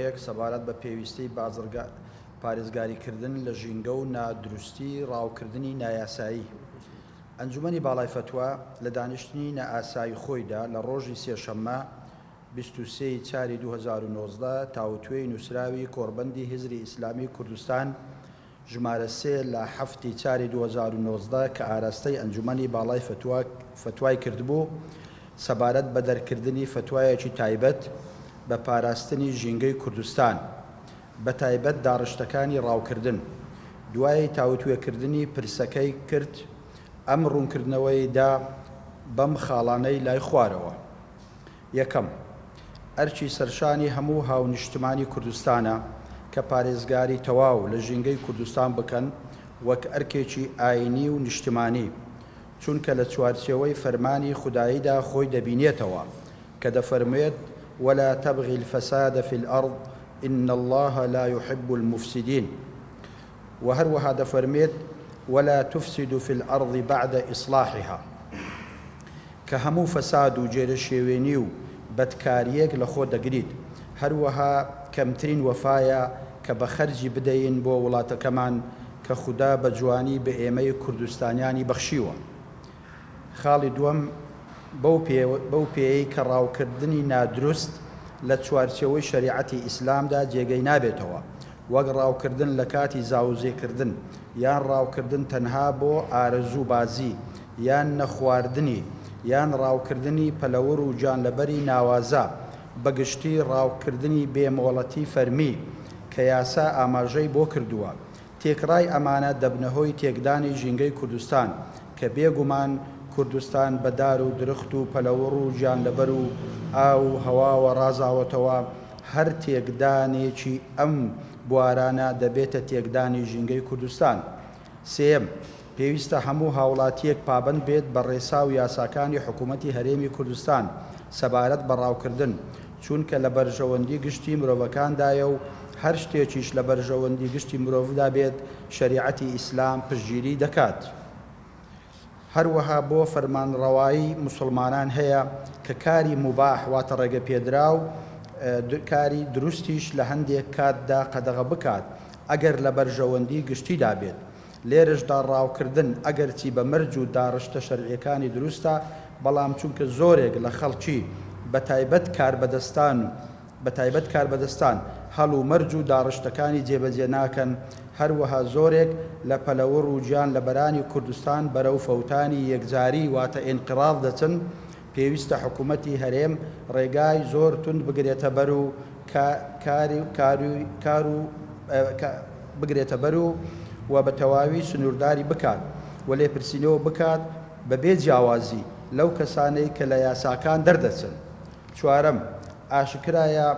یەک سەبارەت بە پێویستی پارێزگاریکردن لە ژینگە و نادروستی ڕاوکردنی نایاسایی. ئەنجومەنی باڵای فتووە لە دانیشتنی نەئاسایی خۆیدا لە ڕۆژی سێشەممە 23/4/2019 تاوتوێی نووسراوی کۆڕبەندی هیزری ئیسلامی کوردستان ژمارە 3 لە 7/4/2019 کە ئاراستەی ئەنجومەنی باڵای فتوای کردبوو سەبارەت بە دەرکردنی فتوایەکی تایبەت بە پاراستنی ژینگەی کوردستان بە تایبەت داڕشتەکانی ڕاوکردن دوای تاوتوێکردنی پرسەکەی کرد ئەم ڕوونکردنەوەیدا بەم خاڵانەی لای خوارەوە. یەکەم، ئەرچی سەرشانی هەموو هاونیشتمانی کوردستانە کە پارێزگاری تەواو لە ژینگەی کوردستان بکەن وەک ئەرکێکی ئاینی و نیشتمانی، چونکە لە چوارچێوەی فەرمانی خوداییدا خۆی دەبینێتەوە کە دەفەرمێت ولا تبغي الفساد في الأرض إن الله لا يحب المفسدين، وهروها دەفەرمێت ولا تفسد في الأرض بعد إصلاحها، کە هەموو فەساد و جێرەشێوێنی و بەدکاریەک لە خۆ دەگریت. هەروەها کەمترین وەفایە کە بە خەرجی بدەین بۆ وڵاتەکەمان کە خوددا بە جوانی بە ئێمەی کوردستانیانی بەخشیوە. خاڵی دووەم، بەو پێیەی کە ڕاوکردنی نادروست لە چوارچێوەی شەریعەتی ئیسلامدا جێگەی نابێتەوە، وەک ڕاوکردن لە کاتی زاوزێکردن یان ڕاوکردن تەنها بۆ ئارەزوو بازی یان نەخواردنی یان ڕاوکردنی پەلەور و جانلەبەری ناوازە، بەگشتی ڕاوکردنی بێمۆڵەتی فەرمی کە یاسا ئاماژەی بۆ کردووە. تێکڕای ئەمانە دەبنەهۆی تێکدانی ژینگەی کوردستان کە بێگومان کوردستان بەدار و درخت و پەلەوەڕ و گیانلەبەر و ئاو و هەواوە ڕازاوەتەوە. هەر تێکدانێکی ئەم بوارانە دەبێتە تێکدانی ژینگەی کوردستان. سێم، پێویستە هەموو هاوڵاتیەک پابەند بێت بە ڕێسا و یاساکانی حکوومەتی هەرێمی کوردستان سەبارەت بە ڕاوکردن، چونکە لە بەرژەوەندی گشتی مرۆڤەکاندایە و هەر شتێکیش لە بەرژەوەندی گشتی مرۆڤدا بێت شەریعەتی ئیسلام پشتگیری دەکات. هەروەها بۆ فەرمانڕەوایی موسڵمانان هەیە کە کاری موباح واتە ڕێگە پێدرا و کاری دروستیش لە هەندێک کاتدا قەدەغە بکات ئەگەر لە بەرژەوەندی گشتیدا بێت. لێرشدا ڕاوکردن ئەگەرچی بە مەرج و داڕشتە شەرعیەکانی دروستە، بەڵام چونکە زۆرێک لە خەڵکی بەتایبەت کاربەدەستان هەڵ و مەرج و داڕشتەکانی جێبەجێ ناکەن، هەروەها زۆرێک لە پەلەوەڕ و گیان لە بەرانی کوردستان بەرەو فەوتانی یەکجاری واتە ئینقراض دەچن. پێویستە حکوومەتی هەرێم ڕێگای زۆر تند بگرێتە بەر و بگرێتە بەر و بە تەواوی سنوورداری بکات و لێپرسینەوە بکات بەبێ جیاوازی لەو کەسانەی کە لە یاساکان دەردەچن. چوارەم، ئاشکرایە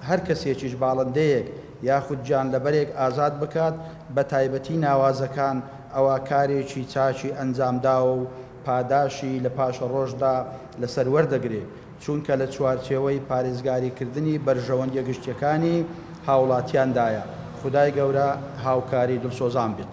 هەر کەسێکیش باڵندەیەک یاخود گیانلەبەرێک ئازاد بکات، بە تایبەتی ناوازەکان، ئەوە کارێکی چاچی ئەنجامداوە و پاداشی لە پاشە ڕۆژدا لەسەر وەردەگرێت، چونکە لە چوارچێوەی پارێزگاریکردنی بەرژەوەندیە گشتیەکانی هاوڵاتیاندایە. خودای گەورە هاوکاری دڵسۆزان بێت.